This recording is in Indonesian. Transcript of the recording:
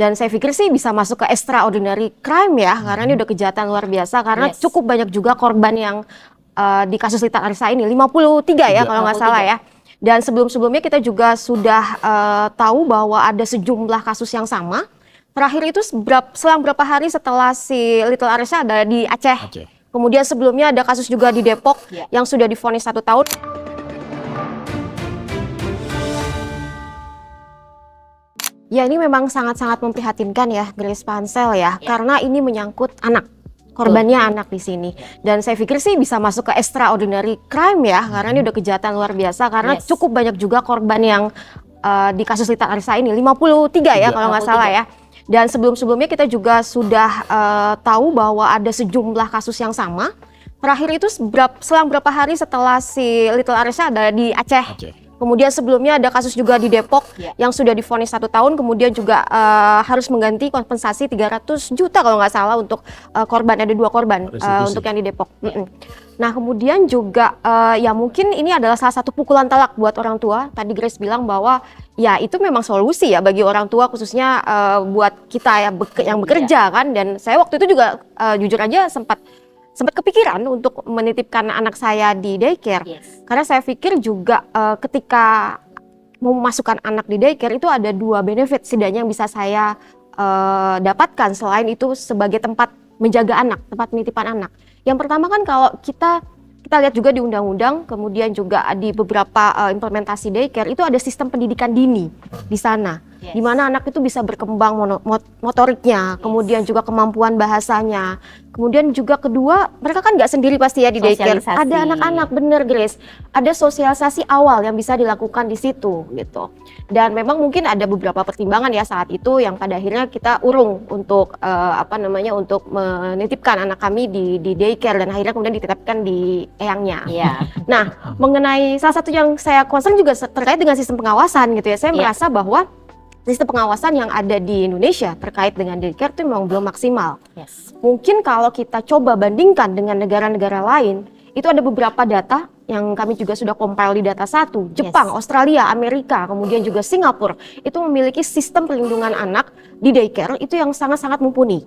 Dan saya pikir sih bisa masuk ke extraordinary crime ya, karena ini udah kejahatan luar biasa, karena cukup banyak juga korban yang di kasus Lita Arisa ini, 53 ya kalau nggak salah ya. Dan sebelum-sebelumnya kita juga sudah tahu bahwa ada sejumlah kasus yang sama. Terakhir itu selang berapa hari setelah si Little Arisa ada di Aceh. Kemudian sebelumnya ada kasus juga di Depok yang sudah divonis 1 tahun. Ya, ini memang sangat-sangat memprihatinkan ya, Grace Pansel ya, karena ini menyangkut anak. Korbannya anak di sini. Dan saya pikir sih bisa masuk ke extraordinary crime ya, karena ini udah kejahatan luar biasa, karena cukup banyak juga korban yang di kasus Lita Arisa ini, 53 ya kalau nggak salah ya. Dan sebelum-sebelumnya kita juga sudah tahu bahwa ada sejumlah kasus yang sama. Terakhir itu selang berapa hari setelah si Little Arisa ada di Aceh. Kemudian sebelumnya ada kasus juga di Depok yang sudah divonis 1 tahun, kemudian juga harus mengganti kompensasi 300 juta kalau nggak salah untuk korban, ada 2 korban untuk yang di Depok. Nah kemudian juga ya mungkin ini adalah salah satu pukulan telak buat orang tua. Tadi Grace bilang bahwa ya itu memang solusi ya bagi orang tua, khususnya buat kita ya yang bekerja kan. Dan saya waktu itu juga jujur aja sempat kepikiran untuk menitipkan anak saya di daycare. Karena saya pikir juga ketika memasukkan anak di daycare itu ada 2 benefit setidaknya yang bisa saya dapatkan selain itu sebagai tempat menjaga anak, tempat penitipan anak. Yang pertama kan kalau kita lihat juga di undang-undang, kemudian juga di beberapa implementasi daycare itu ada sistem pendidikan dini di sana. Di mana anak itu bisa berkembang motoriknya, kemudian juga kemampuan bahasanya. Kemudian juga kedua, mereka kan nggak sendiri pasti ya di daycare. Ada anak-anak, bener Grace. Ada sosialisasi awal yang bisa dilakukan di situ gitu. Dan memang mungkin ada beberapa pertimbangan ya saat itu yang pada akhirnya kita urung untuk untuk menitipkan anak kami di daycare, dan akhirnya kemudian dititipkan di eyangnya. Nah, mengenai salah satu yang saya concern juga terkait dengan sistem pengawasan gitu ya. Saya merasa bahwa sistem pengawasan yang ada di Indonesia terkait dengan daycare itu memang belum maksimal. Mungkin kalau kita coba bandingkan dengan negara-negara lain, itu ada beberapa data yang kami juga sudah compile di data 1. Jepang, Australia, Amerika, kemudian juga Singapura itu memiliki sistem perlindungan anak di daycare itu yang sangat-sangat mumpuni.